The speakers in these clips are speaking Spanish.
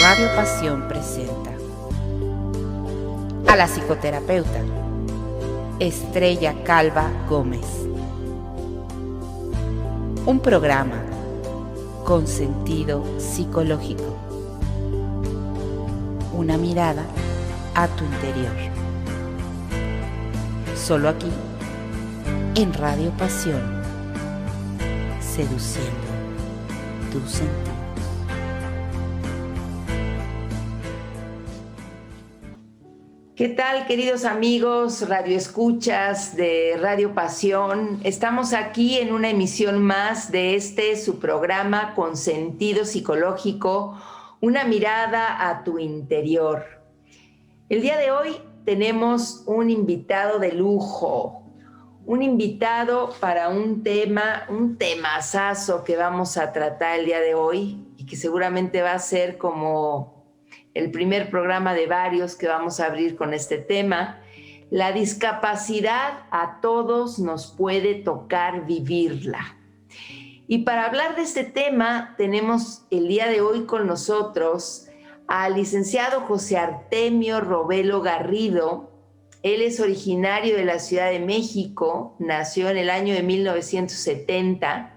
Radio Pasión presenta a la psicoterapeuta Estrella Calva Gómez. Un programa con sentido psicológico. Una mirada a tu interior. Solo aquí, en Radio Pasión, seduciendo tus sentidos. ¿Qué tal, queridos amigos radioescuchas de Radio Pasión? Estamos aquí en una emisión más de su programa con sentido psicológico, una mirada a tu interior. El día de hoy tenemos un invitado de lujo, un invitado para un temazazo que vamos a tratar el día de hoy y que seguramente va a ser como el primer programa de varios que vamos a abrir con este tema. La discapacidad a todos nos puede tocar vivirla. Y para hablar de este tema tenemos el día de hoy con nosotros al licenciado José Artemio Robelo Garrido. Él es originario de la Ciudad de México, nació en el año de 1970,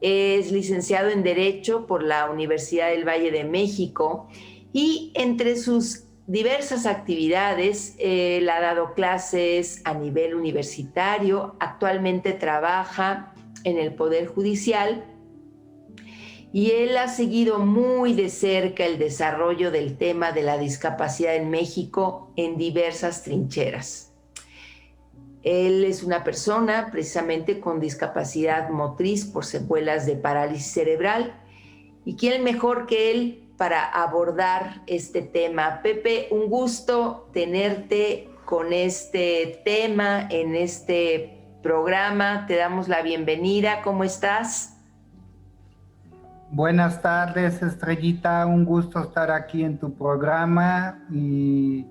es licenciado en Derecho por la Universidad del Valle de México y entre sus diversas actividades, él ha dado clases a nivel universitario, actualmente trabaja en el Poder Judicial y él ha seguido muy de cerca el desarrollo del tema de la discapacidad en México en diversas trincheras. Él es una persona precisamente con discapacidad motriz por secuelas de parálisis cerebral y quién mejor que él para abordar este tema. Pepe, un gusto tenerte con este tema en este programa. Te damos la bienvenida. ¿Cómo estás? Buenas tardes, Estrellita. Un gusto estar aquí en tu programa y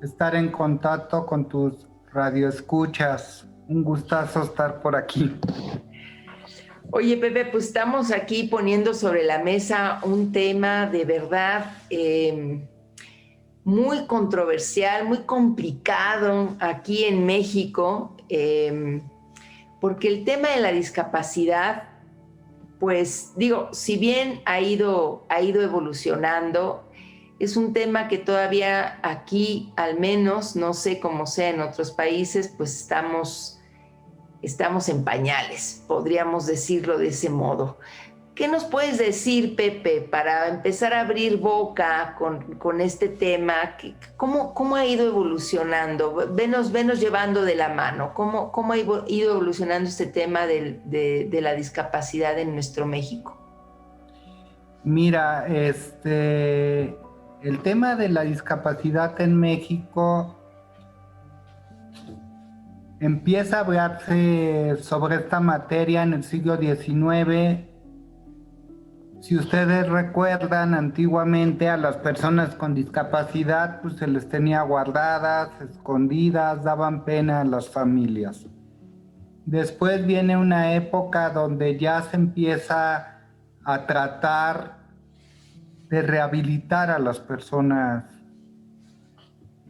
estar en contacto con tus radioescuchas. Un gustazo estar por aquí. Oye, Pepe, pues estamos aquí poniendo sobre la mesa un tema de verdad muy controversial, muy complicado aquí en México, porque el tema de la discapacidad, pues digo, si bien ha ido evolucionando, es un tema que todavía aquí, al menos, no sé cómo sea en otros países, pues estamos en pañales, podríamos decirlo de ese modo. ¿Qué nos puedes decir, Pepe, para empezar a abrir boca con este tema? ¿Cómo ha ido evolucionando? Venos llevando de la mano. ¿Cómo ha ido evolucionando este tema de la discapacidad en nuestro México? Mira, el tema de la discapacidad en México empieza a hablarse sobre esta materia en el siglo XIX. Si ustedes recuerdan, antiguamente a las personas con discapacidad pues se les tenía guardadas, escondidas, daban pena a las familias. Después viene una época donde ya se empieza a tratar de rehabilitar a las personas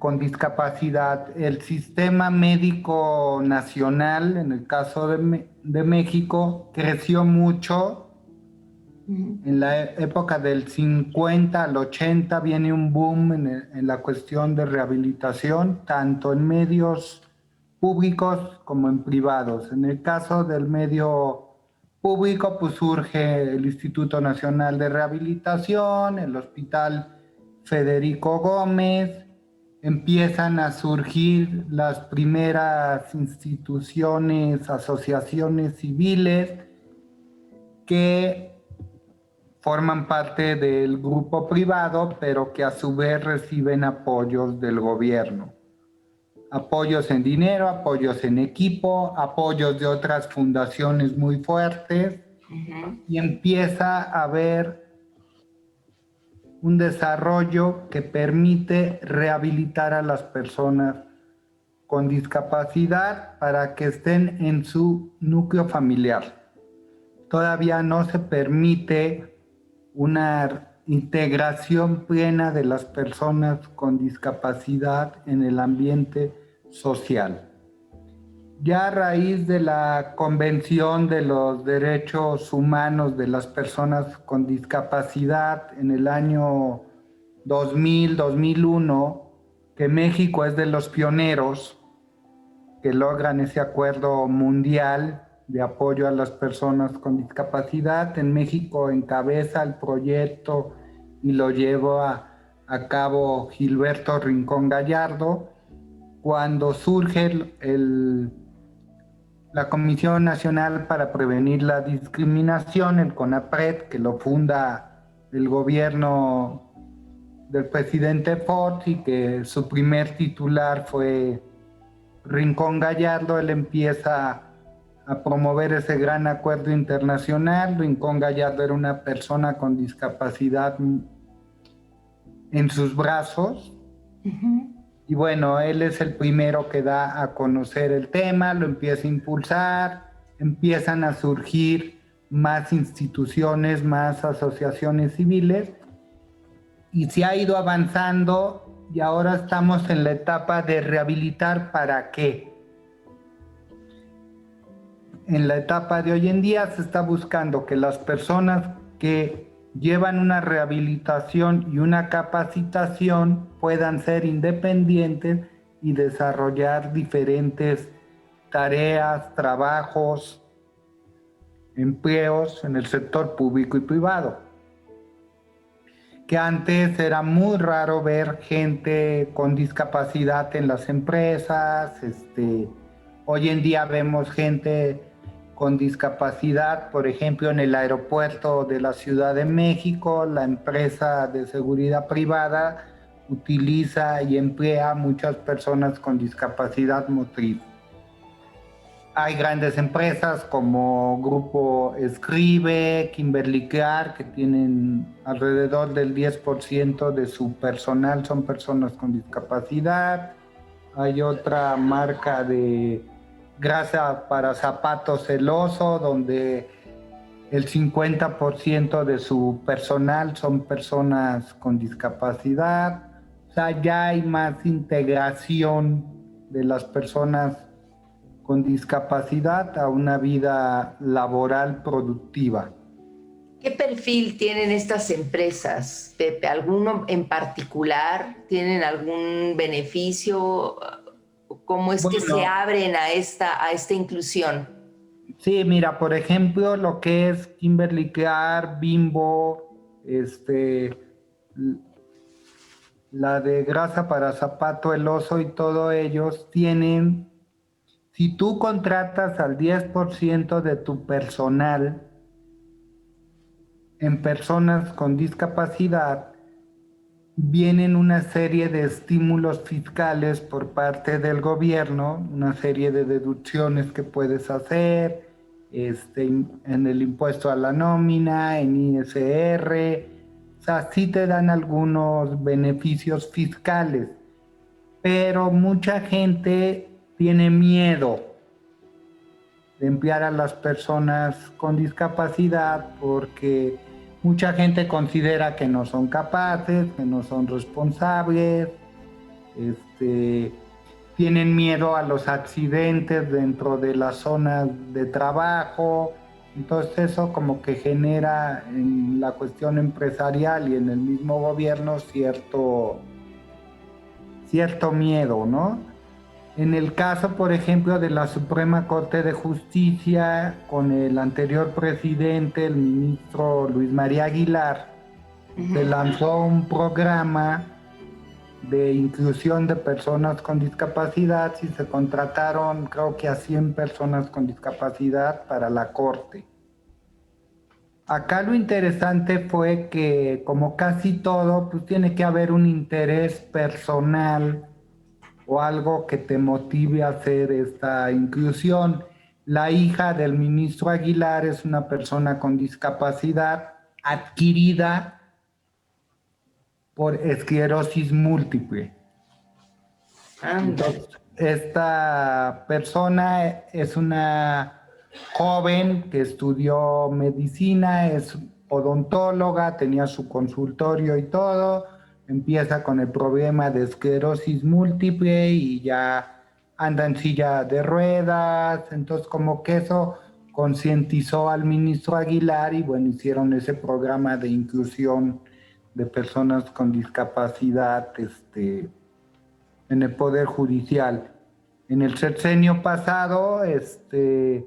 con discapacidad. El sistema médico nacional, en el caso de México, creció mucho. En la época del 50 al 80 viene un boom en la cuestión de rehabilitación, tanto en medios públicos como en privados. En el caso del medio público, pues surge el Instituto Nacional de Rehabilitación, el Hospital Federico Gómez, empiezan a surgir las primeras instituciones, asociaciones civiles que forman parte del grupo privado, pero que a su vez reciben apoyos del gobierno. Apoyos en dinero, apoyos en equipo, apoyos de otras fundaciones muy fuertes, y empieza a haber un desarrollo que permite rehabilitar a las personas con discapacidad para que estén en su núcleo familiar. Todavía no se permite una integración plena de las personas con discapacidad en el ambiente social. Ya a raíz de la Convención de los Derechos Humanos de las Personas con Discapacidad en el año 2000-2001, que México es de los pioneros que logran ese acuerdo mundial de apoyo a las personas con discapacidad. En México encabeza el proyecto y lo lleva a cabo Gilberto Rincón Gallardo. Cuando surge la Comisión Nacional para Prevenir la Discriminación, el CONAPRED, que lo funda el gobierno del presidente Fox y que su primer titular fue Rincón Gallardo, él empieza a promover ese gran acuerdo internacional. Rincón Gallardo era una persona con discapacidad en sus brazos. Y bueno, él es el primero que da a conocer el tema, lo empieza a impulsar, empiezan a surgir más instituciones, más asociaciones civiles, y se ha ido avanzando y ahora estamos en la etapa de rehabilitar. ¿Para qué? En la etapa de hoy en día se está buscando que las personas que llevan una rehabilitación y una capacitación puedan ser independientes y desarrollar diferentes tareas, trabajos, empleos en el sector público y privado. Que antes era muy raro ver gente con discapacidad en las empresas. Hoy en día vemos gente con discapacidad, por ejemplo, en el aeropuerto de la Ciudad de México, la empresa de seguridad privada utiliza y emplea a muchas personas con discapacidad motriz. Hay grandes empresas como Grupo Escribe, Kimberly-Clark, que tienen alrededor del 10% de su personal son personas con discapacidad. Hay otra marca de grasa para zapatos, El Oso, donde el 50% de su personal son personas con discapacidad. O sea, ya hay más integración de las personas con discapacidad a una vida laboral productiva. ¿Qué perfil tienen estas empresas, Pepe? ¿Alguno en particular? ¿Tienen algún beneficio? ¿Cómo es que se abren a esta inclusión? Sí, mira, por ejemplo, lo que es Kimberly-Clark, Bimbo, la de grasa para zapato, El Oso y todos ellos tienen, si tú contratas al 10% de tu personal en personas con discapacidad, vienen una serie de estímulos fiscales por parte del gobierno, una serie de deducciones que puedes hacer, en el impuesto a la nómina, en ISR. O sea, sí te dan algunos beneficios fiscales, pero mucha gente tiene miedo de emplear a las personas con discapacidad porque mucha gente considera que no son capaces, que no son responsables, tienen miedo a los accidentes dentro de las zonas de trabajo. Entonces eso como que genera en la cuestión empresarial y en el mismo gobierno cierto miedo, ¿no? En el caso, por ejemplo, de la Suprema Corte de Justicia, con el anterior presidente, el ministro Luis María Aguilar, se lanzó un programa de inclusión de personas con discapacidad y se contrataron, creo que a 100 personas con discapacidad para la Corte. Acá lo interesante fue que, como casi todo, pues tiene que haber un interés personal o algo que te motive a hacer esta inclusión. La hija del ministro Aguilar es una persona con discapacidad adquirida por esclerosis múltiple. Entonces, esta persona es una joven que estudió medicina, es odontóloga, tenía su consultorio y todo, empieza con el problema de esclerosis múltiple y ya anda en silla de ruedas, entonces como que eso concientizó al ministro Aguilar y bueno, hicieron ese programa de inclusión de personas con discapacidad en el Poder Judicial. En el sexenio pasado, el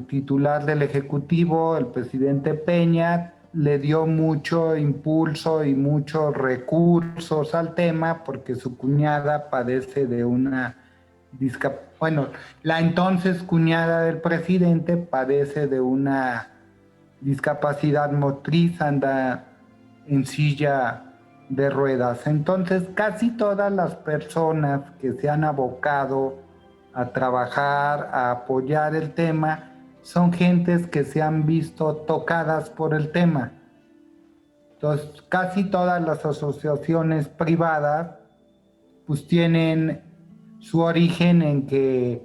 titular del Ejecutivo, el presidente Peña, le dio mucho impulso y muchos recursos al tema porque su cuñada padece de una discapacidad. Bueno, la entonces cuñada del presidente padece de una discapacidad motriz, anda en silla de ruedas. Entonces, casi todas las personas que se han abocado a trabajar, a apoyar el tema, son gentes que se han visto tocadas por el tema. Entonces, casi todas las asociaciones privadas pues tienen su origen en que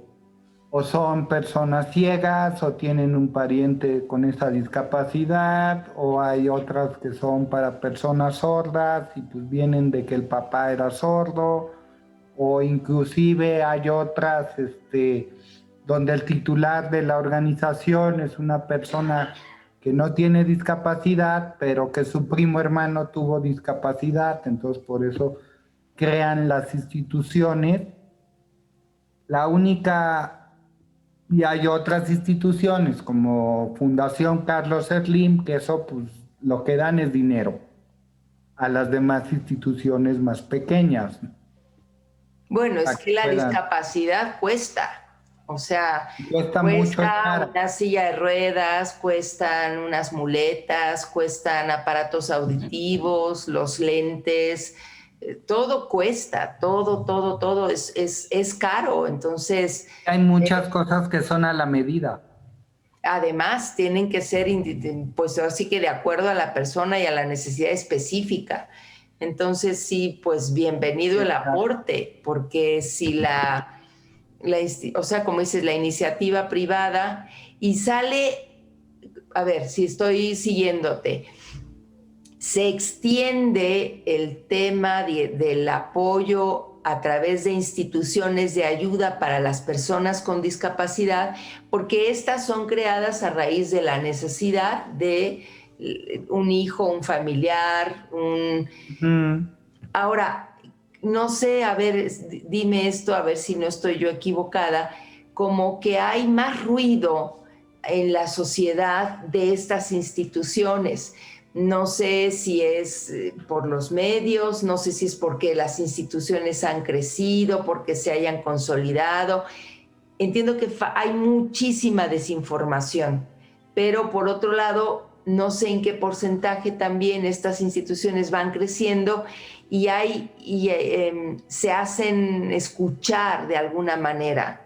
o son personas ciegas o tienen un pariente con esa discapacidad, o hay otras que son para personas sordas y pues vienen de que el papá era sordo, o inclusive hay otras donde el titular de la organización es una persona que no tiene discapacidad, pero que su primo hermano tuvo discapacidad, entonces por eso crean las instituciones. La única... Y hay otras instituciones como Fundación Carlos Slim, que eso pues lo que dan es dinero a las demás instituciones más pequeñas. Bueno, es que la discapacidad cuesta. O sea, cuesta mucho una silla de ruedas, cuestan unas muletas, cuestan aparatos auditivos, los lentes, todo cuesta, todo es caro. Entonces, hay muchas cosas que son a la medida. Además, tienen que ser, pues así que de acuerdo a la persona y a la necesidad específica. Entonces, sí, pues bienvenido el aporte, porque si o sea, como dices, la iniciativa privada y sale, a ver si estoy siguiéndote, se extiende el tema del apoyo a través de instituciones de ayuda para las personas con discapacidad, porque estas son creadas a raíz de la necesidad de un hijo, un familiar, Ahora, no sé, a ver, dime esto, a ver si no estoy yo equivocada, como que hay más ruido en la sociedad de estas instituciones. No sé si es por los medios, no sé si es porque las instituciones han crecido, porque se hayan consolidado. Entiendo que hay muchísima desinformación, pero por otro lado, no sé en qué porcentaje también estas instituciones van creciendo y se hacen escuchar de alguna manera.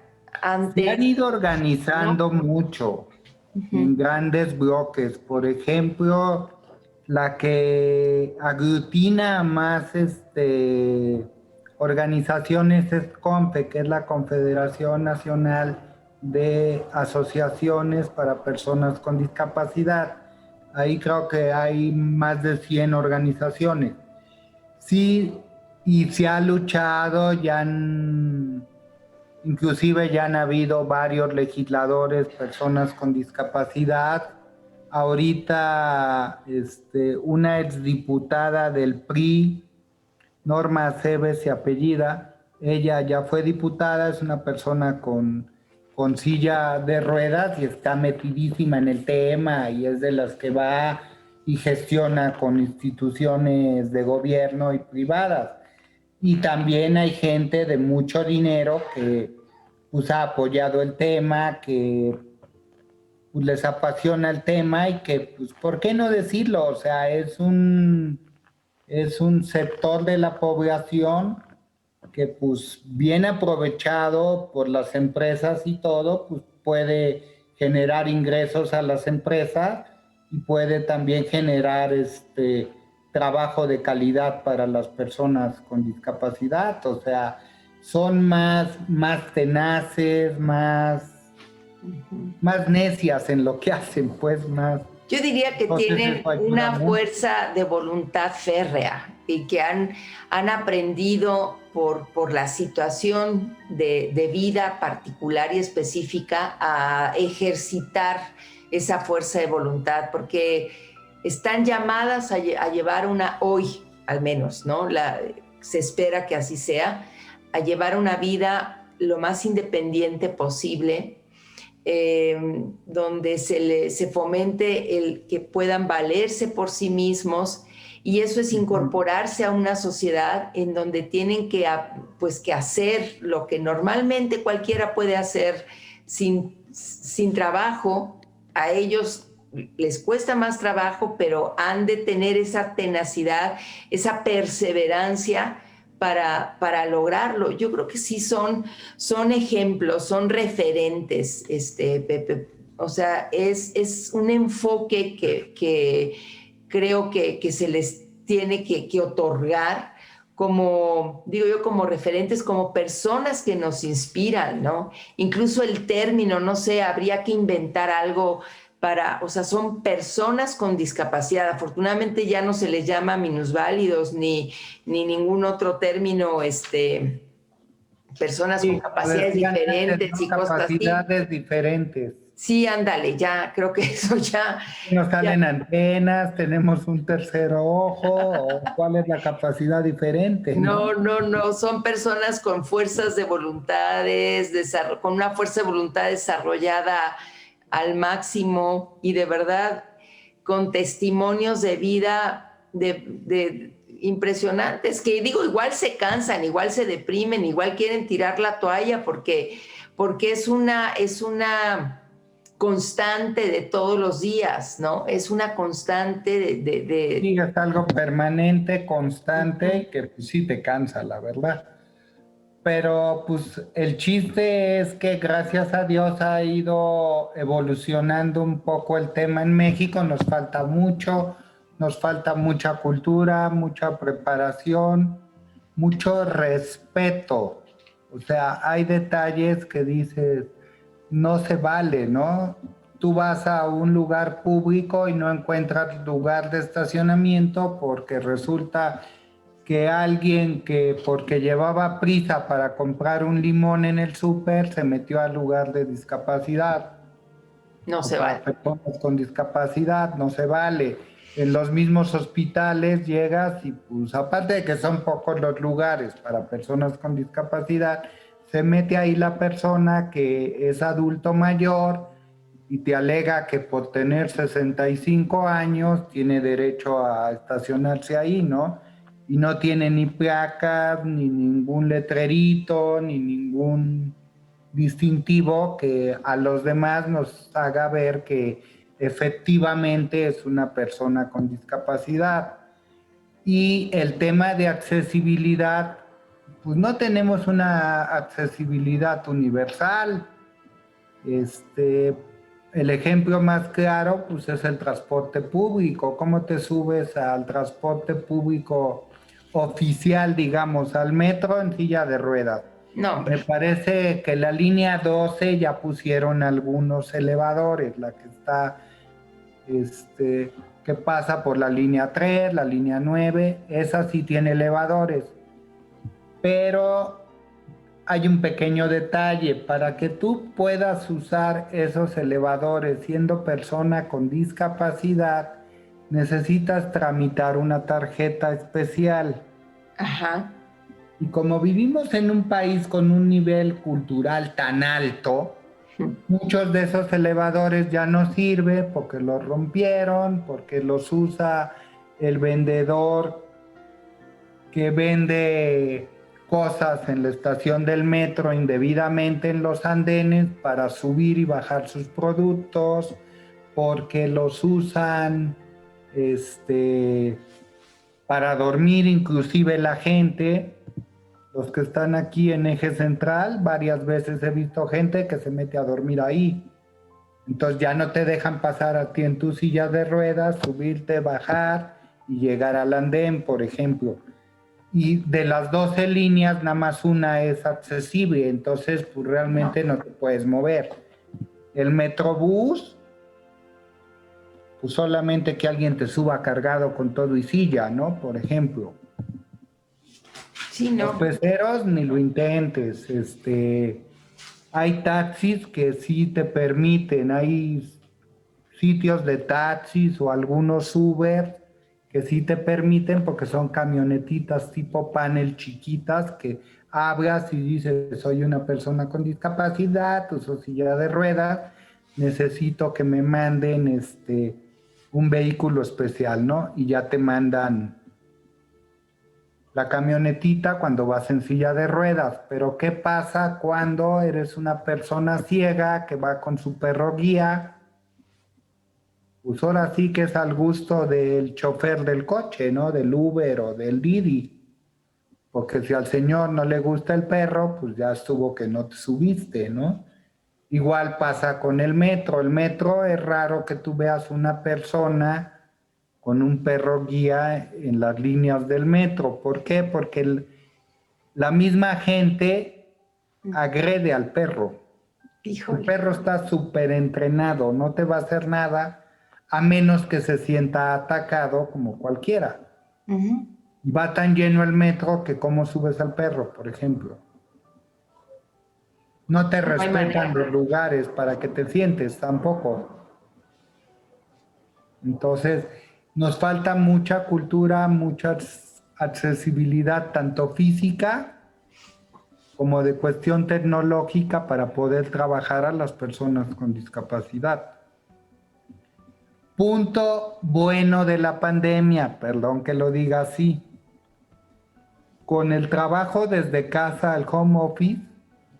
Se han ido organizando mucho en grandes bloques. Por ejemplo, la que aglutina más organizaciones es CONFE, que es la Confederación Nacional de Asociaciones para Personas con Discapacidad. Ahí creo que hay más de 100 organizaciones. Sí, y se ha luchado, inclusive ya han habido varios legisladores, personas con discapacidad. Ahorita una exdiputada del PRI, Norma Aceves se apellida, ella ya fue diputada, es una persona con silla de ruedas y está metidísima en el tema y es de las que va y gestiona con instituciones de gobierno y privadas. Y también hay gente de mucho dinero que pues, ha apoyado el tema, que pues, les apasiona el tema y que, pues, ¿por qué no decirlo? O sea, es un sector de la población que, pues, bien aprovechado por las empresas y todo, pues puede generar ingresos a las empresas y puede también generar trabajo de calidad para las personas con discapacidad. O sea, son más tenaces, más necias en lo que hacen, pues más. Yo diría que Entonces, tienen eso ayuda una mucho. fuerza de voluntad férrea y que han aprendido por la situación de vida particular y específica a ejercitar esa fuerza de voluntad, porque están llamadas a llevar hoy al menos, ¿no? Se espera que así sea, a llevar una vida lo más independiente posible, donde se fomente el que puedan valerse por sí mismos, y eso es incorporarse a una sociedad en donde tienen pues, que hacer lo que normalmente cualquiera puede hacer sin trabajo. A ellos les cuesta más trabajo, pero han de tener esa tenacidad, esa perseverancia para lograrlo. Yo creo que sí son ejemplos, son referentes, Pepe. O sea, es un enfoque que creo que se les tiene que otorgar como, digo yo, como referentes, como personas que nos inspiran, ¿no? Incluso el término, no sé, habría que inventar algo o sea, son personas con discapacidad. Afortunadamente ya no se les llama minusválidos ni ningún otro término, personas con Sí, como capacidades decían antes, diferentes ¿no? y cosas así. Capacidades diferentes. Sí, ándale, ya, creo que eso Nos ya. salen antenas, tenemos un tercer ojo, o cuál es la capacidad diferente, No, ¿no? no, no, son personas con fuerzas de voluntades, con una fuerza de voluntad desarrollada al máximo y de verdad con testimonios de vida de impresionantes, que digo, igual se cansan, igual se deprimen, igual quieren tirar la toalla porque es una constante de todos los días, ¿no? Es una constante Sí, es algo permanente, constante, Ujú. y que pues, sí te cansa, la verdad. Pero pues el chiste es que gracias a Dios ha ido evolucionando un poco el tema en México. Nos falta mucha cultura, mucha preparación, mucho respeto. O sea, hay detalles que dices, no se vale, ¿no? Tú vas a un lugar público y no encuentras lugar de estacionamiento porque resulta que alguien que porque llevaba prisa para comprar un limón en el súper se metió al lugar de discapacidad No o se para vale. personas con discapacidad, no se vale. En los mismos hospitales llegas y pues aparte de que son pocos los lugares para personas con discapacidad, se mete ahí la persona que es adulto mayor y te alega que por tener 65 años tiene derecho a estacionarse ahí, ¿no? Y no tiene ni placas, ni ningún letrerito, ni ningún distintivo que a los demás nos haga ver que efectivamente es una persona con discapacidad. Y el tema de accesibilidad, pues no tenemos una accesibilidad universal. Este, el ejemplo más claro, pues es el transporte público. ¿Cómo te subes al transporte público oficial, digamos, al metro en silla de ruedas? No, Me hombre. parece que la línea 12 ya pusieron algunos elevadores, la que está, este, que pasa por la línea 3, la línea 9, esa sí tiene elevadores, pero hay un pequeño detalle, para que tú puedas usar esos elevadores siendo persona con discapacidad, necesitas tramitar una tarjeta especial. Ajá. Y como vivimos en un país con un nivel cultural tan alto, muchos de esos elevadores ya no sirven porque los rompieron, porque los usa el vendedor que vende cosas en la estación del metro indebidamente en los andenes para subir y bajar sus productos, porque los usan para dormir inclusive la gente. Los que están aquí en Eje Central, varias veces he visto gente que se mete a dormir ahí. Entonces ya no te dejan pasar a ti en tu silla de ruedas, subirte, bajar y llegar al andén, por ejemplo. Y de las 12 líneas, nada más una es accesible, entonces pues realmente no te puedes mover. El Metrobús, pues solamente que alguien te suba cargado con todo y silla, ¿no? Por ejemplo. Sí, ¿no? Los peceros ni lo intentes. Hay taxis que sí te permiten, hay sitios de taxis o algunos Uber que sí te permiten porque son camionetitas tipo panel chiquitas que hablas y dices, soy una persona con discapacidad, uso silla de ruedas, necesito que me manden un vehículo especial, ¿no? Y ya te mandan la camionetita cuando vas en silla de ruedas. Pero ¿qué pasa cuando eres una persona ciega que va con su perro guía? Pues ahora sí que es al gusto del chofer del coche, ¿no? Del Uber o del Didi. Porque si al señor no le gusta el perro, pues ya estuvo que no te subiste, ¿no? Igual pasa con el metro. El metro es raro que tú veas una persona con un perro guía en las líneas del metro. ¿Por qué? Porque la misma gente agrede al perro. Híjole. El perro está súper entrenado, no te va a hacer nada a menos que se sienta atacado como cualquiera. Uh-huh. Y va tan lleno el metro que cómo subes al perro, por ejemplo. No te respetan los lugares para que te sientes tampoco. Entonces, nos falta mucha cultura, mucha accesibilidad, tanto física como de cuestión tecnológica para poder trabajar a las personas con discapacidad. Punto bueno de la pandemia, perdón que lo diga así. Con el trabajo desde casa al home office,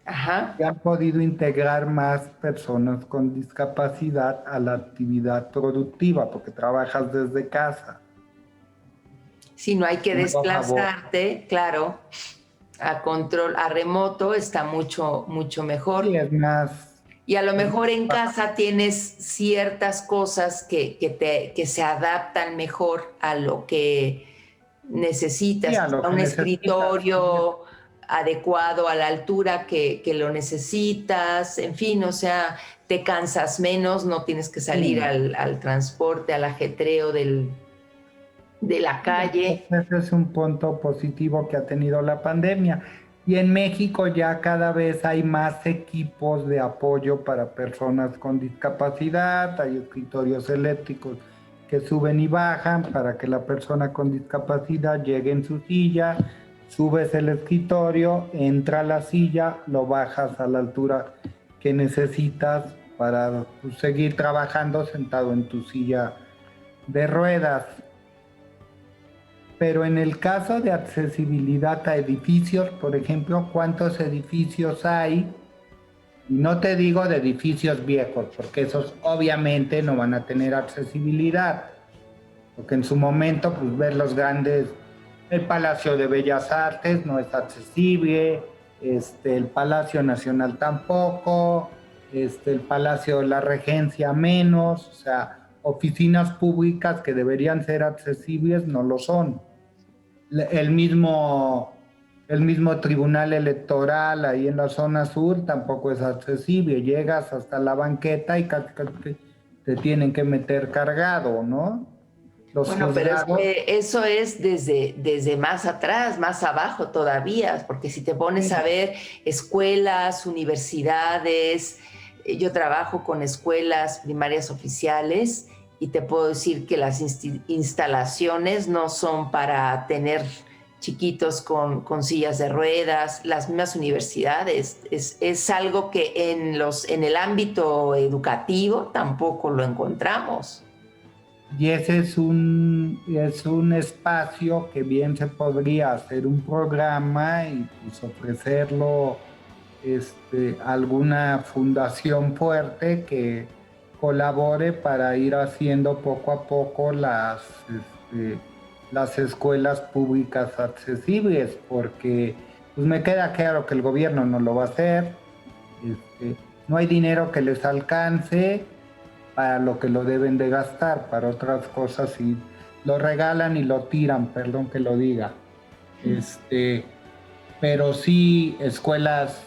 Ajá. se han podido integrar más personas con discapacidad a la actividad productiva, porque trabajas desde casa. Si no hay que desplazarte, claro, a remoto está mucho, mucho mejor. Sí, es más. Y a lo mejor en casa tienes ciertas cosas que se adaptan mejor a lo que necesitas, Sí, a lo que un necesitas. escritorio adecuado a la altura que lo necesitas, en fin, o sea, te cansas menos, no tienes que salir al transporte, al ajetreo de la calle. Ese es un punto positivo que ha tenido la pandemia. Y en México ya cada vez hay más equipos de apoyo para personas con discapacidad, hay escritorios eléctricos que suben y bajan para que la persona con discapacidad llegue en su silla, subes el escritorio, entra a la silla, lo bajas a la altura que necesitas para seguir trabajando sentado en tu silla de ruedas. Pero en el caso de accesibilidad a edificios, por ejemplo, ¿cuántos edificios hay? Y no te digo de edificios viejos, porque esos obviamente no van a tener accesibilidad. Porque en su momento, pues ver los grandes, el Palacio de Bellas Artes no es accesible, el Palacio Nacional tampoco, el Palacio de la Regencia menos, o sea, oficinas públicas que deberían ser accesibles no lo son. El mismo tribunal electoral ahí en la zona sur tampoco es accesible. Llegas hasta la banqueta y casi te tienen que meter cargado, ¿no? Bueno, pero es que eso es desde más atrás, más abajo todavía, porque si te pones a ver escuelas, universidades, yo trabajo con escuelas primarias oficiales y te puedo decir que las instalaciones no son para tener chiquitos con sillas de ruedas, las mismas universidades. Es algo que en el ámbito educativo tampoco lo encontramos. Y ese es un espacio que bien se podría hacer un programa y pues ofrecerlo alguna fundación fuerte que colabore para ir haciendo poco a poco las escuelas públicas accesibles, porque pues me queda claro que el gobierno no lo va a hacer, no hay dinero que les alcance para lo que lo deben de gastar, para otras cosas y lo regalan y lo tiran, perdón que lo diga. Pero sí escuelas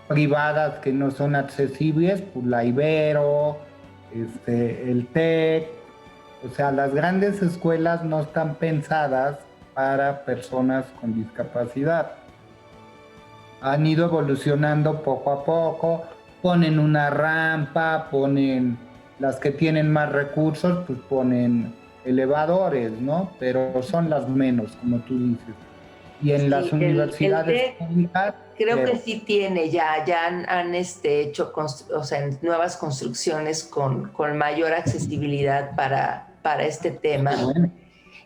privadas que no son accesibles, pues la Ibero, el TEC, O sea, las grandes escuelas no están pensadas para personas con discapacidad. Han ido evolucionando poco a poco, ponen una rampa, ponen las que tienen más recursos, pues ponen elevadores, ¿no? Pero son las menos, como tú dices. Y en las Sí, el universidades TEC públicas, creo que sí tiene, ya han hecho o sea, nuevas construcciones con mayor accesibilidad para este tema. bueno,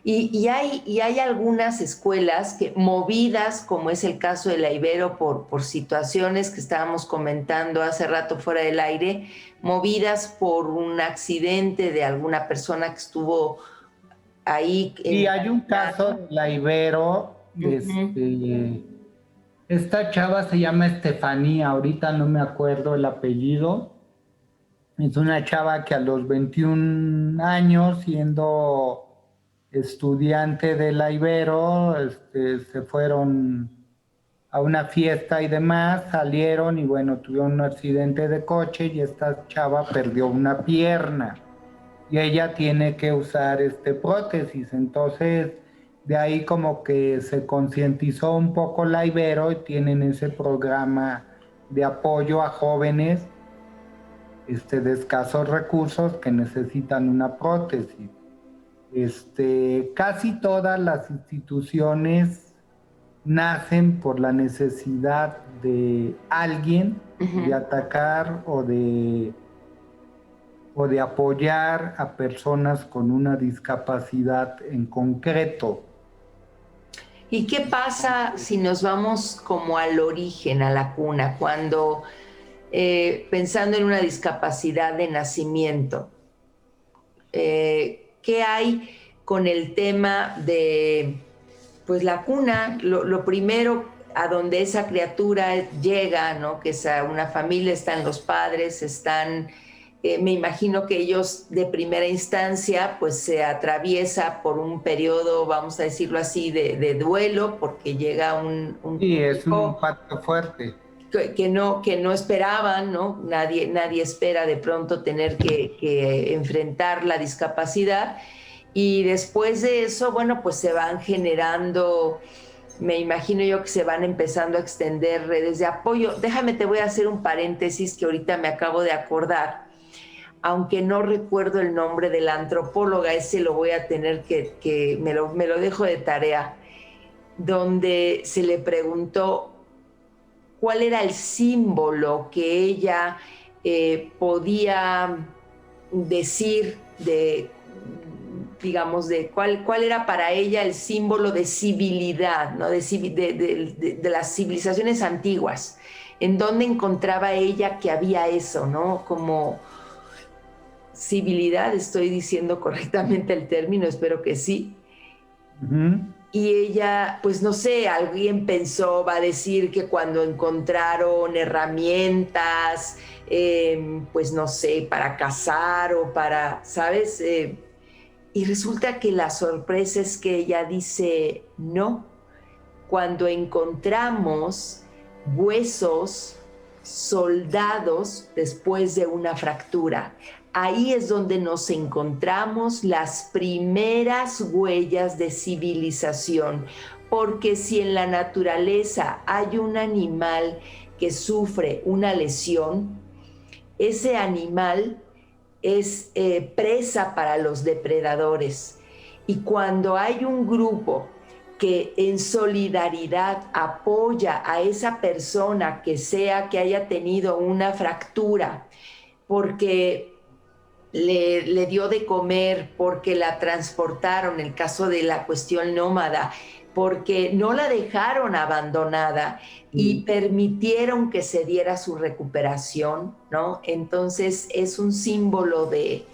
Y hay algunas escuelas que, movidas, como es el caso de la Ibero, por situaciones que estábamos comentando hace rato fuera del aire, movidas por un accidente de alguna persona que estuvo ahí. y hay un caso de la Ibero, Ujú. esta chava se llama Estefanía, ahorita no me acuerdo el apellido. Es una chava que a los 21 años, siendo estudiante de la Ibero, se fueron a una fiesta y demás, salieron y bueno, tuvieron un accidente de coche y esta chava perdió una pierna y ella tiene que usar prótesis. Entonces, de ahí como que se concientizó un poco la Ibero y tienen ese programa de apoyo a jóvenes de escasos recursos que necesitan una prótesis. Casi todas las instituciones nacen por la necesidad de alguien de Ujú. atacar o de apoyar a personas con una discapacidad en concreto. ¿Y qué pasa si nos vamos como al origen, a la cuna, cuando pensando en una discapacidad de nacimiento, qué hay con el tema de, pues la cuna, lo primero a donde esa criatura llega, ¿no? Que es a una familia, están los padres, me imagino que ellos de primera instancia pues se atraviesa por un periodo, vamos a decirlo así, de duelo, porque llega Sí, un es un hijo impacto fuerte. que no esperaban, ¿no? Nadie espera de pronto tener que enfrentar la discapacidad. Y después de eso, bueno, pues se van generando, me imagino yo que se van empezando a extender redes de apoyo. Déjame, te voy a hacer un paréntesis que ahorita me acabo de acordar, aunque no recuerdo el nombre de la antropóloga, ese lo voy a tener que me lo dejo de tarea, donde se le preguntó cuál era el símbolo que ella podía decir digamos, de cuál era para ella el símbolo de civilidad, ¿no? De las civilizaciones antiguas. ¿En dónde encontraba ella que había eso, ¿no? Como civilidad, estoy diciendo correctamente el término, espero que sí. Ujú. Y ella, pues no sé, alguien pensó, va a decir que cuando encontraron herramientas, pues no sé, para cazar o para, ¿sabes? Y resulta que la sorpresa es que ella dice, no, cuando encontramos huesos soldados después de una fractura. Ahí es donde nos encontramos las primeras huellas de civilización, porque si en la naturaleza hay un animal que sufre una lesión, ese animal es presa para los depredadores. Y cuando hay un grupo que en solidaridad apoya a esa persona que sea que haya tenido una fractura, porque le dio de comer, porque la transportaron, el caso de la cuestión nómada, porque no la dejaron abandonada y Sí. permitieron que se diera su recuperación, ¿no? Entonces es un símbolo de,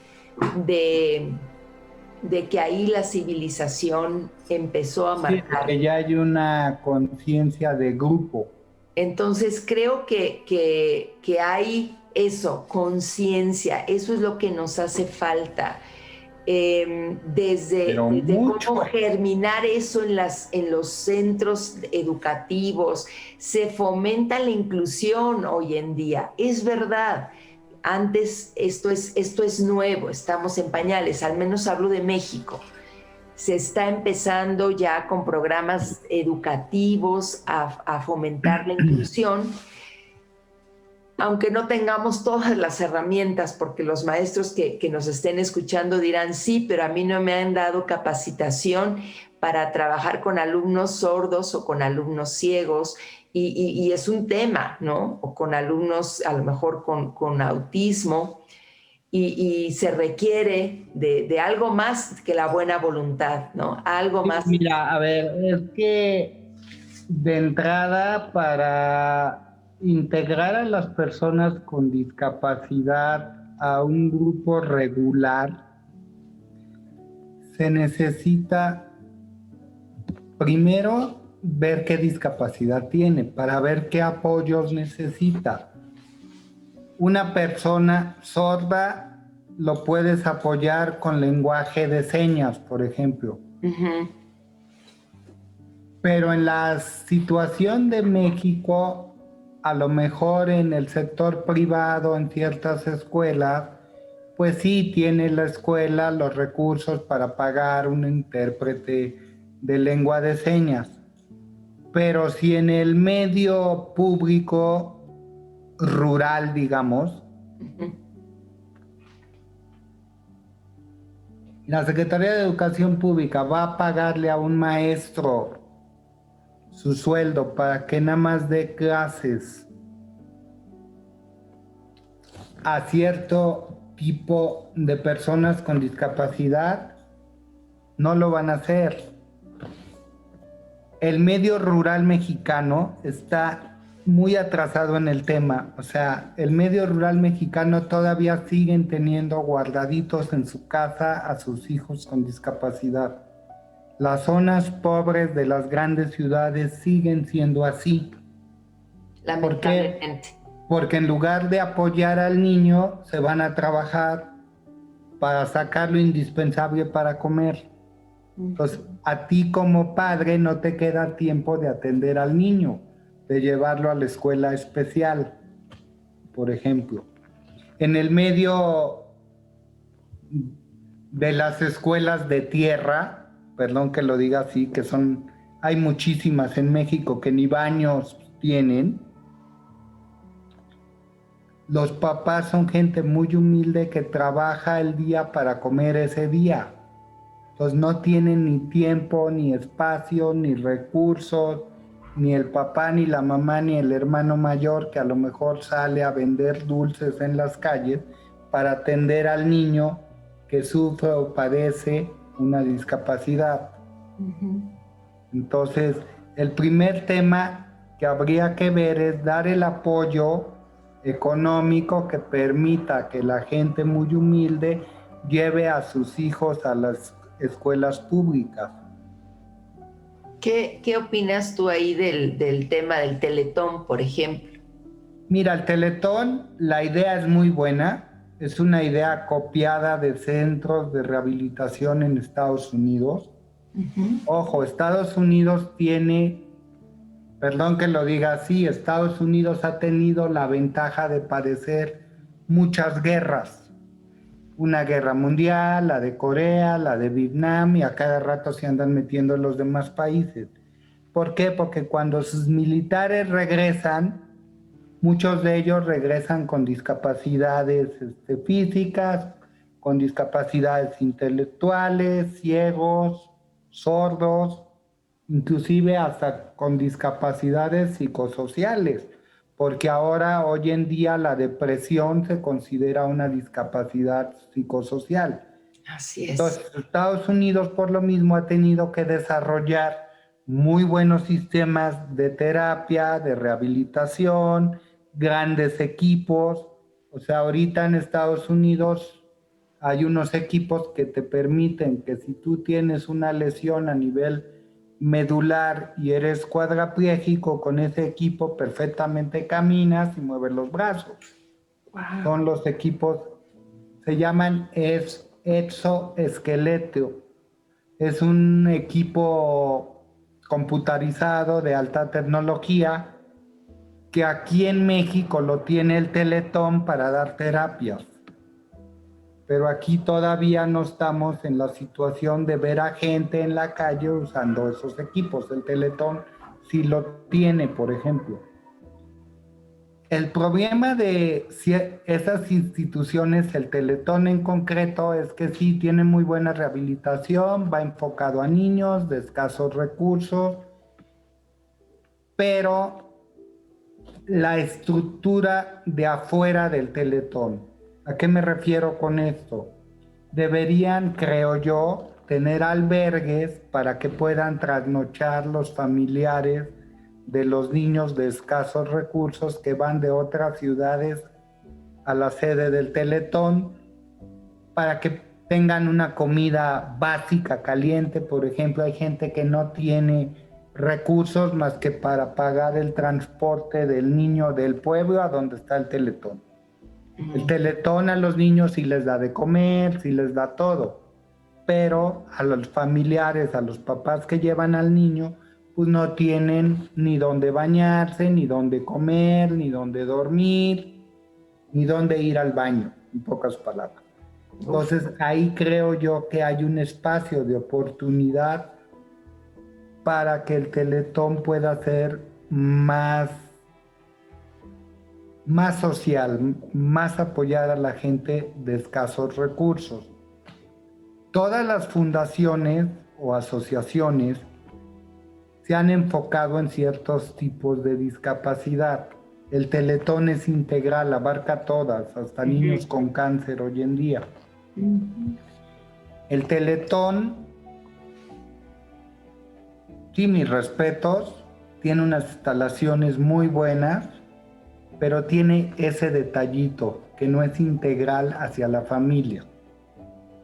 de que ahí la civilización empezó a Sí, de marcar. que ya hay una conciencia de grupo. Entonces creo que hay eso, conciencia, eso es lo que nos hace falta. Desde, Pero desde cómo mucho. germinar eso en los centros educativos, se fomenta la inclusión hoy en día, es verdad. Antes esto es nuevo, estamos en pañales, al menos hablo de México. Se está empezando ya con programas educativos a fomentar la inclusión, aunque no tengamos todas las herramientas, porque los maestros que nos estén escuchando dirán, sí, pero a mí no me han dado capacitación para trabajar con alumnos sordos o con alumnos ciegos, y es un tema, ¿no? O con alumnos a lo mejor con autismo, y se requiere de algo más que la buena voluntad, ¿no? Algo más. Mira, a ver, es que de entrada para integrar a las personas con discapacidad a un grupo regular, se necesita primero ver qué discapacidad tiene, para ver qué apoyos necesita. Una persona sorda lo puedes apoyar con lenguaje de señas, por ejemplo. Uh-huh. Pero en la situación de México, a lo mejor en el sector privado, en ciertas escuelas, pues sí tiene la escuela los recursos para pagar un intérprete de lengua de señas. Pero si en el medio público rural, digamos, la Secretaría de Educación Pública va a pagarle a un maestro su sueldo para que nada más dé clases a cierto tipo de personas con discapacidad, no lo van a hacer. El medio rural mexicano está muy atrasado en el tema. O sea, el medio rural mexicano todavía siguen teniendo guardaditos en su casa a sus hijos con discapacidad. Las zonas pobres de las grandes ciudades siguen siendo así. Lamentablemente. ¿Por qué? Porque en lugar de apoyar al niño, se van a trabajar para sacar lo indispensable para comer. Entonces, a ti como padre no te queda tiempo de atender al niño, de llevarlo a la escuela especial, por ejemplo. En el medio de las escuelas de tierra, perdón que lo diga así, que hay muchísimas en México que ni baños tienen. Los papás son gente muy humilde que trabaja el día para comer ese día. Entonces no tienen ni tiempo, ni espacio, ni recursos, ni el papá, ni la mamá, ni el hermano mayor que a lo mejor sale a vender dulces en las calles para atender al niño que sufre o padece una discapacidad. Uh-huh. Entonces, el primer tema que habría que ver es dar el apoyo económico que permita que la gente muy humilde lleve a sus hijos a las escuelas públicas. ¿Qué opinas tú ahí del tema del Teletón, por ejemplo? Mira, el Teletón, la idea es muy buena, es una idea copiada de centros de rehabilitación en Estados Unidos. Uh-huh. Ojo, Estados Unidos tiene, perdón que lo diga así, Estados Unidos ha tenido la ventaja de padecer muchas guerras. Una guerra mundial, la de Corea, la de Vietnam, y a cada rato se andan metiendo los demás países. ¿Por qué? Porque cuando sus militares regresan, muchos de ellos regresan con discapacidades físicas, con discapacidades intelectuales, ciegos, sordos, inclusive hasta con discapacidades psicosociales, porque ahora, hoy en día, la depresión se considera una discapacidad psicosocial. Así es. Entonces, Estados Unidos, por lo mismo, ha tenido que desarrollar muy buenos sistemas de terapia, de rehabilitación, grandes equipos. O sea, ahorita en Estados Unidos hay unos equipos que te permiten que si tú tienes una lesión a nivel medular y eres cuadraplégico, con ese equipo perfectamente caminas y mueves los brazos. Wow. Son los equipos, se llaman exoesqueleto. Es un equipo computarizado de alta tecnología que aquí en México lo tiene el Teletón para dar terapias. Pero aquí todavía no estamos en la situación de ver a gente en la calle usando esos equipos. El Teletón sí lo tiene, por ejemplo. El problema de esas instituciones, el Teletón en concreto, es que sí tiene muy buena rehabilitación, va enfocado a niños de escasos recursos, pero la estructura de afuera del Teletón. ¿A qué me refiero con esto? Deberían, creo yo, tener albergues para que puedan trasnochar los familiares de los niños de escasos recursos que van de otras ciudades a la sede del Teletón para que tengan una comida básica, caliente. Por ejemplo, hay gente que no tiene recursos más que para pagar el transporte del niño del pueblo a donde está el Teletón. El Teletón a los niños sí les da de comer, sí les da todo, pero a los familiares, a los papás que llevan al niño, pues no tienen ni dónde bañarse, ni dónde comer, ni dónde dormir, ni dónde ir al baño, en pocas palabras. Entonces ahí creo yo que hay un espacio de oportunidad para que el Teletón pueda ser más social, más apoyar a la gente de escasos recursos. Todas las fundaciones o asociaciones se han enfocado en ciertos tipos de discapacidad. El Teletón es integral, abarca todas, hasta niños con cáncer hoy en día. El Teletón, sí, mis respetos, tiene unas instalaciones muy buenas, pero tiene ese detallito que no es integral hacia la familia.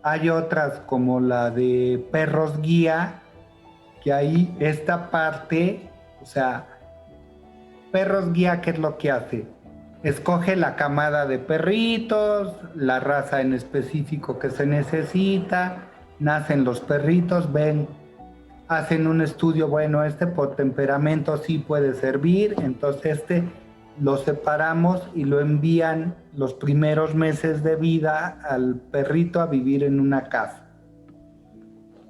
Hay otras como la de perros guía, que ahí esta parte, o sea, perros guía, ¿qué es lo que hace? Escoge la camada de perritos, la raza en específico que se necesita, nacen los perritos, ven, hacen un estudio, bueno, este por temperamento sí puede servir, entonces lo separamos y lo envían los primeros meses de vida al perrito a vivir en una casa.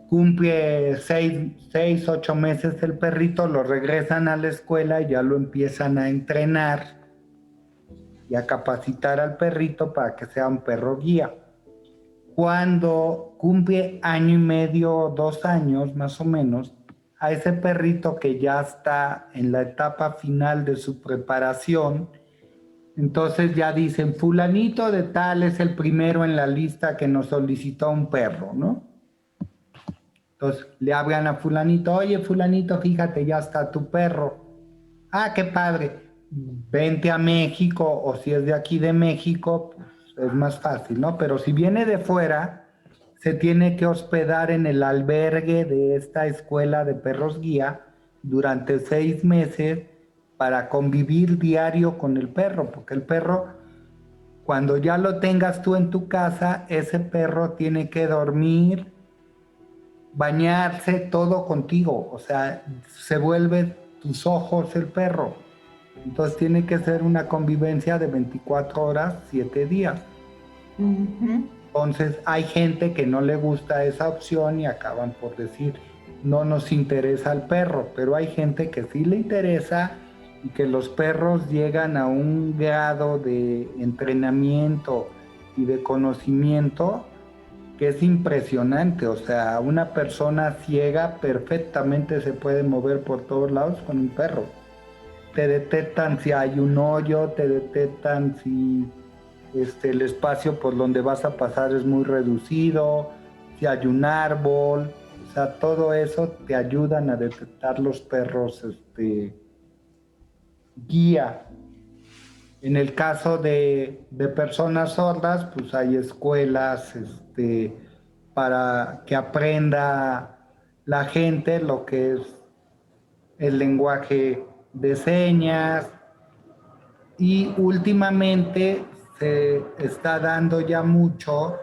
Cumple 6, 8 meses el perrito, lo regresan a la escuela y ya lo empiezan a entrenar y a capacitar al perrito para que sea un perro guía. Cuando cumple 1 año y medio, 2 años más o menos, a ese perrito que ya está en la etapa final de su preparación, entonces ya dicen, fulanito de tal es el primero en la lista que nos solicitó un perro, ¿no? Entonces le hablan a fulanito, oye fulanito, fíjate, ya está tu perro. Ah, qué padre, vente a México, o si es de aquí de México, pues es más fácil, ¿no? Pero si viene de fuera, se tiene que hospedar en el albergue de esta escuela de perros guía durante 6 meses para convivir diario con el perro, porque el perro, cuando ya lo tengas tú en tu casa, ese perro tiene que dormir, bañarse, todo contigo, o sea, se vuelve tus ojos el perro. Entonces tiene que ser una convivencia de 24 horas, 7 días. Entonces hay gente que no le gusta esa opción y acaban por decir, no nos interesa el perro, pero hay gente que sí le interesa y que los perros llegan a un grado de entrenamiento y de conocimiento que es impresionante. O sea, una persona ciega perfectamente se puede mover por todos lados con un perro. Te detectan si hay un hoyo, te detectan si el espacio por donde vas a pasar es muy reducido, si hay un árbol, o sea, todo eso te ayudan a detectar los perros guía. En el caso de personas sordas, pues hay escuelas para que aprenda la gente lo que es el lenguaje de señas, y últimamente se está dando ya mucho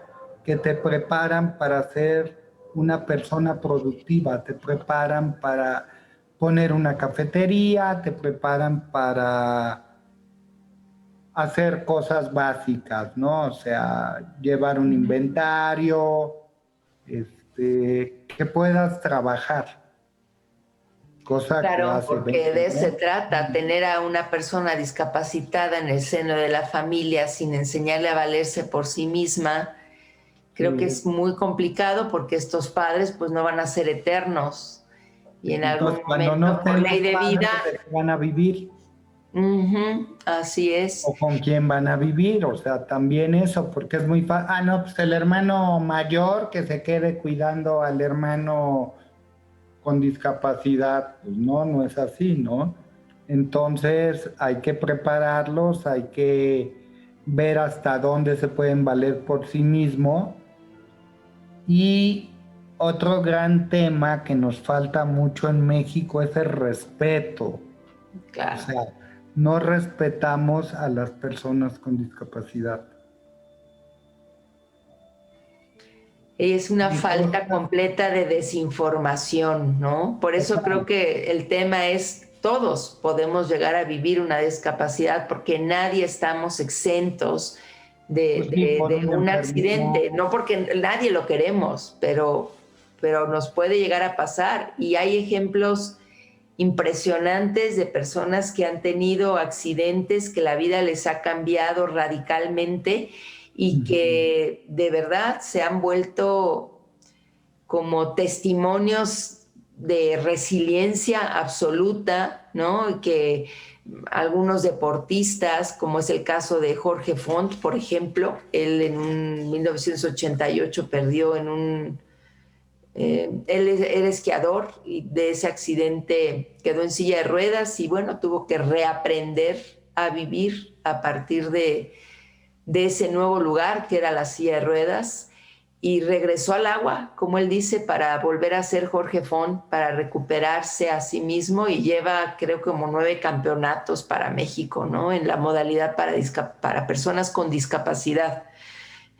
que te preparan para ser una persona productiva, te preparan para poner una cafetería, te preparan para hacer cosas básicas, ¿no? O sea, llevar un inventario, que puedas trabajar, cosa que Claro, hace porque 20 de eso se años. trata, tener a una persona discapacitada en el seno de la familia sin enseñarle a valerse por sí misma. Creo que es Sí. muy complicado porque estos padres pues no van a ser eternos y en algún Entonces, cuando no momento por estén ley los de vida, padres, ¿de qué van a vivir? así es. ¿O con quién van a vivir? O sea, también eso, porque es muy fácil. Ah, no, pues el hermano mayor que se quede cuidando al hermano con discapacidad. Pues no, no es así, ¿no? Entonces hay que prepararlos, hay que ver hasta dónde se pueden valer por sí mismos. Y otro gran tema que nos falta mucho en México es el respeto. O Claro. sea, no respetamos a las personas con discapacidad. Es una Y falta cosas, completa de desinformación, ¿no? Por eso creo que el tema es todos podemos llegar a vivir una discapacidad porque nadie estamos exentos pues sí, por de un un enfermismo. accidente, no porque nadie lo queremos, pero nos puede llegar a pasar. Y hay ejemplos impresionantes de personas que han tenido accidentes que la vida les ha cambiado radicalmente y que de verdad se han vuelto como testimonios de resiliencia absoluta, ¿no? Y que algunos deportistas, como es el caso de Jorge Font, por ejemplo, él en 1988 perdió en un él era esquiador y de ese accidente quedó en silla de ruedas y bueno, tuvo que reaprender a vivir a partir de ese nuevo lugar que era la silla de ruedas y regresó al agua, como él dice, para volver a ser Jorge Font, para recuperarse a sí mismo y lleva creo como 9 campeonatos para México, ¿no? En la modalidad para personas con discapacidad.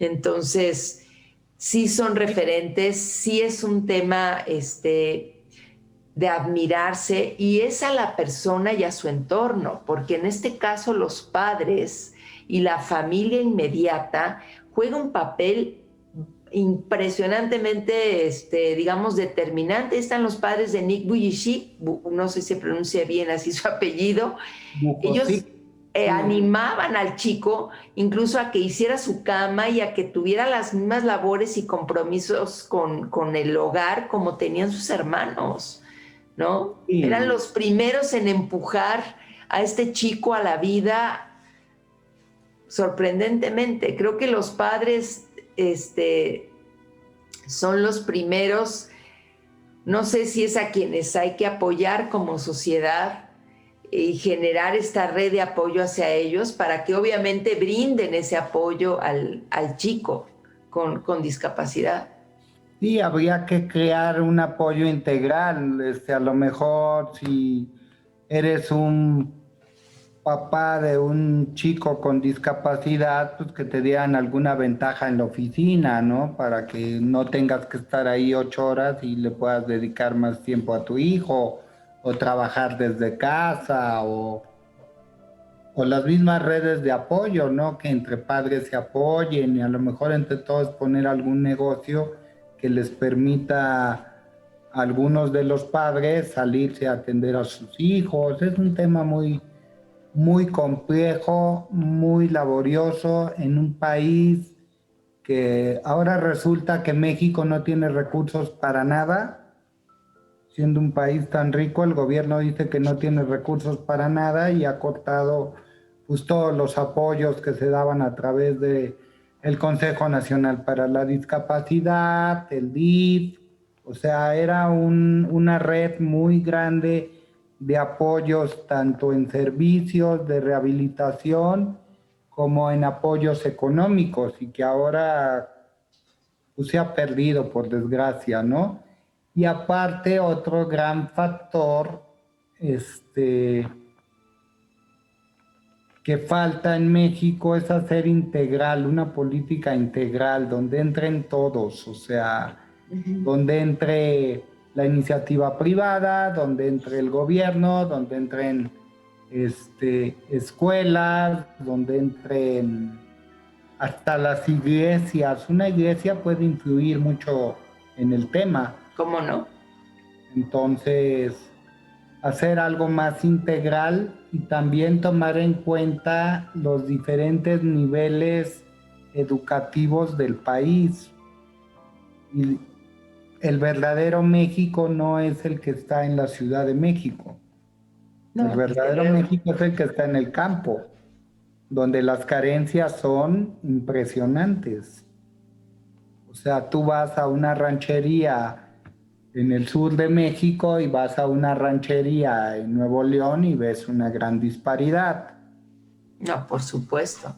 Entonces, sí son referentes, sí es un tema de admirarse y es a la persona y a su entorno, porque en este caso los padres y la familia inmediata juegan un papel impresionantemente, digamos, determinante. Están los padres de Nick Vujicic, no sé si se pronuncia bien así su apellido. Ellos Bucosic, sí. animaban al chico incluso a que hiciera su cama y a que tuviera las mismas labores y compromisos con el hogar como tenían sus hermanos, ¿no? Eran Sí. los primeros en empujar a este chico a la vida sorprendentemente. Creo que los padres son los primeros, no sé si es a quienes hay que apoyar como sociedad y generar esta red de apoyo hacia ellos para que obviamente brinden ese apoyo al chico con discapacidad. Sí, habría que crear un apoyo integral. A lo mejor si eres un papá de un chico con discapacidad, pues que te dieran alguna ventaja en la oficina, ¿no? Para que no tengas que estar ahí 8 horas y le puedas dedicar más tiempo a tu hijo, o trabajar desde casa, o las mismas redes de apoyo, ¿no? Que entre padres se apoyen y a lo mejor entre todos poner algún negocio que les permita a algunos de los padres salirse a atender a sus hijos. Es un tema muy complejo, muy laborioso en un país que ahora resulta que México no tiene recursos para nada. Siendo un país tan rico, el gobierno dice que no tiene recursos para nada y ha cortado pues todos los apoyos que se daban a través de el Consejo Nacional para la Discapacidad, el DIF. O sea, era una red muy grande de apoyos tanto en servicios de rehabilitación como en apoyos económicos y que ahora pues, se ha perdido por desgracia, ¿no? Y aparte otro gran factor que falta en México es hacer integral, una política integral donde entren todos, o sea, donde entre la iniciativa privada, donde entre el gobierno, donde entren escuelas donde entren hasta las iglesias. Una iglesia puede influir mucho en el tema. ¿Cómo no? Entonces, hacer algo más integral y también tomar en cuenta los diferentes niveles educativos del país. Y el verdadero México no es el que está en la Ciudad de México. No, El verdadero México es el que está en el campo, donde las carencias son impresionantes. O sea, tú vas a una ranchería en el sur de México y vas a una ranchería en Nuevo León y ves una gran disparidad. No, por supuesto.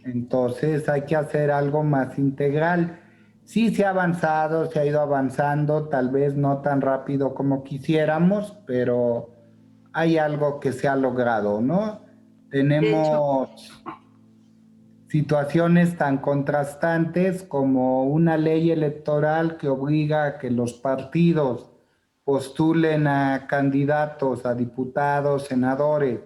Entonces hay que hacer algo más integral. Sí se ha avanzado, se ha ido avanzando, tal vez no tan rápido como quisiéramos, pero hay algo que se ha logrado, ¿no? De hecho, Tenemos situaciones tan contrastantes como una ley electoral que obliga a que los partidos postulen a candidatos, a diputados, senadores,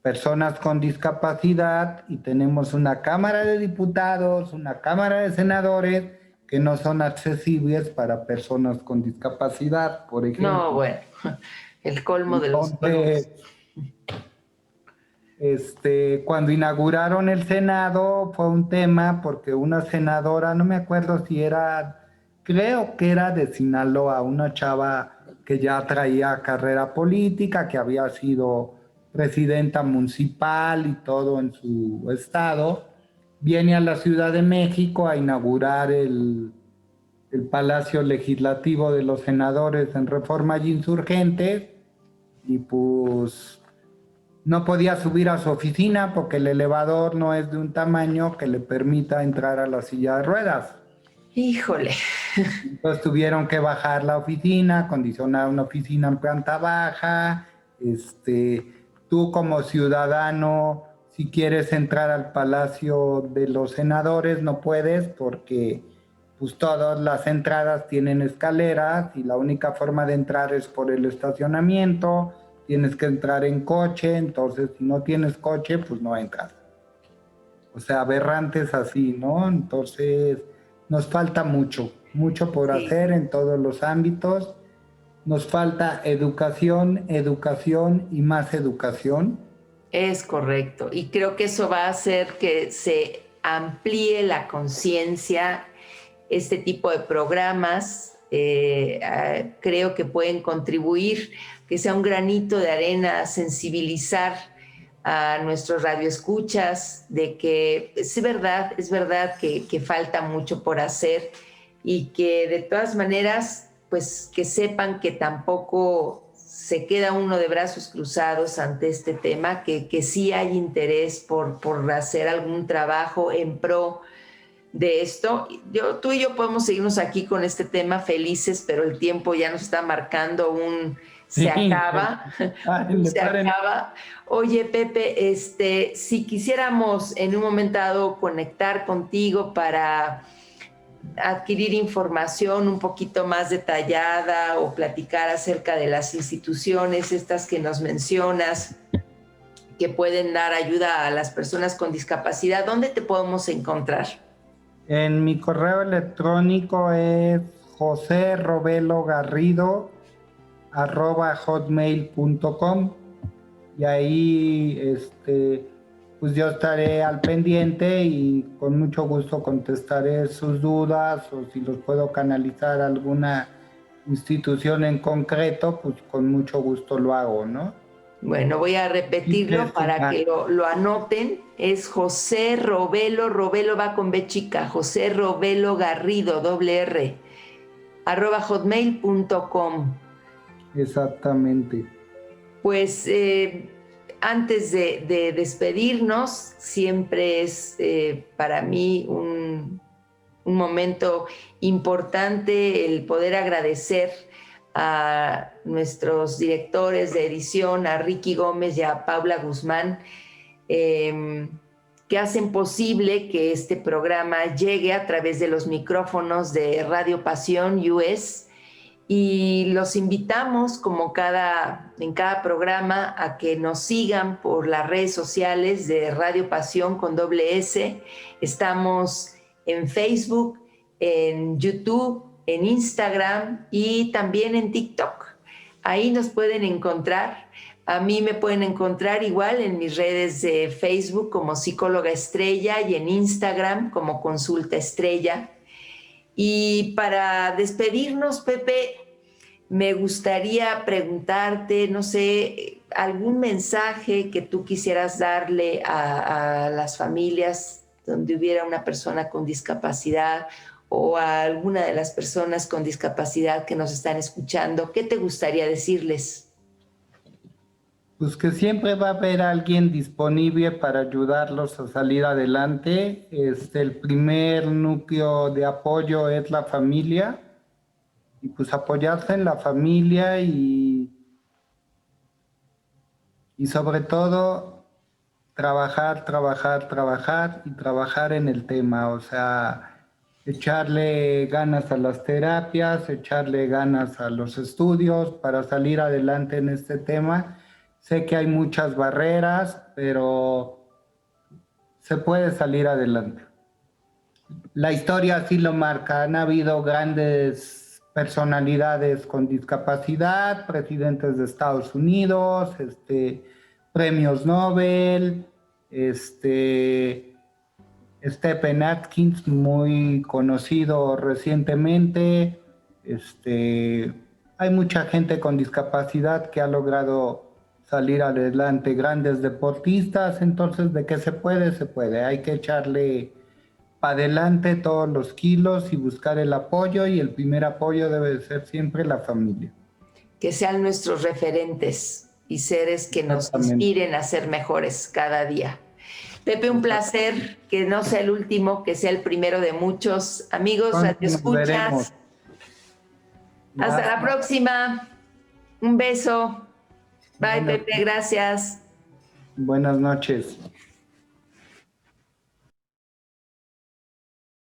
personas con discapacidad, y tenemos una Cámara de Diputados, una Cámara de Senadores que no son accesibles para personas con discapacidad, por ejemplo. no, bueno, el colmo de los Entonces, cuando inauguraron el Senado fue un tema porque una senadora, no me acuerdo si era, creo que era de Sinaloa, una chava que ya traía carrera política, que había sido presidenta municipal y todo en su estado, viene a la Ciudad de México a inaugurar el Palacio Legislativo de los Senadores en Reforma y Insurgentes, y pues no podía subir a su oficina porque el elevador no es de un tamaño que le permita entrar a la silla de ruedas. Híjole. Entonces tuvieron que bajar la oficina, acondicionar una oficina en planta baja. Tú como ciudadano, si quieres entrar al Palacio de los Senadores, no puedes porque pues todas las entradas tienen escaleras y la única forma de entrar es por el estacionamiento. Tienes que entrar en coche, entonces si no tienes coche, pues no entras. O sea, aberrantes así, ¿no? Entonces nos falta mucho por hacer en todos los ámbitos. Nos falta educación, educación y más educación. Es correcto. Y creo que eso va a hacer que se amplíe la conciencia. Este tipo de programas creo que pueden contribuir, que sea un granito de arena a sensibilizar a nuestros radioescuchas de que es verdad que falta mucho por hacer y que de todas maneras, pues que sepan que tampoco se queda uno de brazos cruzados ante este tema, que sí hay interés por hacer algún trabajo en pro de esto. Tú y yo podemos seguirnos aquí con este tema felices, pero el tiempo ya nos está marcando se acaba. Se acaba. Oye, Pepe, si quisiéramos en un momento dado conectar contigo para adquirir información un poquito más detallada o platicar acerca de las instituciones estas que nos mencionas, que pueden dar ayuda a las personas con discapacidad, ¿dónde te podemos encontrar? En mi correo electrónico es joserobelogarrido@hotmail.com, y ahí pues yo estaré al pendiente y con mucho gusto contestaré sus dudas, o si los puedo canalizar a alguna institución en concreto, pues con mucho gusto lo hago, ¿no? Bueno, voy a repetirlo para que lo anoten. Es José Robelo, Robelo va con B chica, José Robelo Garrido, @, @hotmail.com. Exactamente. Pues antes de despedirnos, siempre es para mí un momento importante el poder agradecer a nuestros directores de edición, a Ricky Gómez y a Paula Guzmán, que hacen posible que este programa llegue a través de los micrófonos de Radio Pasión US Y los invitamos, como en cada programa, a que nos sigan por las redes sociales de Radio Pasión con S. Estamos en Facebook, en YouTube, en Instagram y también en TikTok. Ahí nos pueden encontrar. A mí me pueden encontrar igual en mis redes de Facebook como Psicóloga Estrella y en Instagram como Consulta Estrella. Y para despedirnos, Pepe, me gustaría preguntarte, no sé, algún mensaje que tú quisieras darle a las familias donde hubiera una persona con discapacidad o a alguna de las personas con discapacidad que nos están escuchando. ¿Qué te gustaría decirles? Pues que siempre va a haber alguien disponible para ayudarlos a salir adelante. El primer núcleo de apoyo es la familia. Y pues apoyarse en la familia y sobre todo trabajar y trabajar en el tema. O sea, echarle ganas a las terapias, echarle ganas a los estudios para salir adelante en este tema. Sé que hay muchas barreras, pero se puede salir adelante. La historia así lo marca. Han habido grandes personalidades con discapacidad, presidentes de Estados Unidos, premios Nobel, Stephen Atkins, muy conocido recientemente. Hay mucha gente con discapacidad que ha logrado salir adelante, grandes deportistas. Entonces, de que se puede. Hay que echarle para adelante todos los kilos y buscar el apoyo, y el primer apoyo debe ser siempre la familia. Que sean nuestros referentes y seres que nos inspiren a ser mejores cada día. Pepe, un placer, que no sea el último, que sea el primero de muchos. Amigos, radioescuchas. Hasta la próxima. Un beso. Bye, Pepe, gracias. Buenas noches.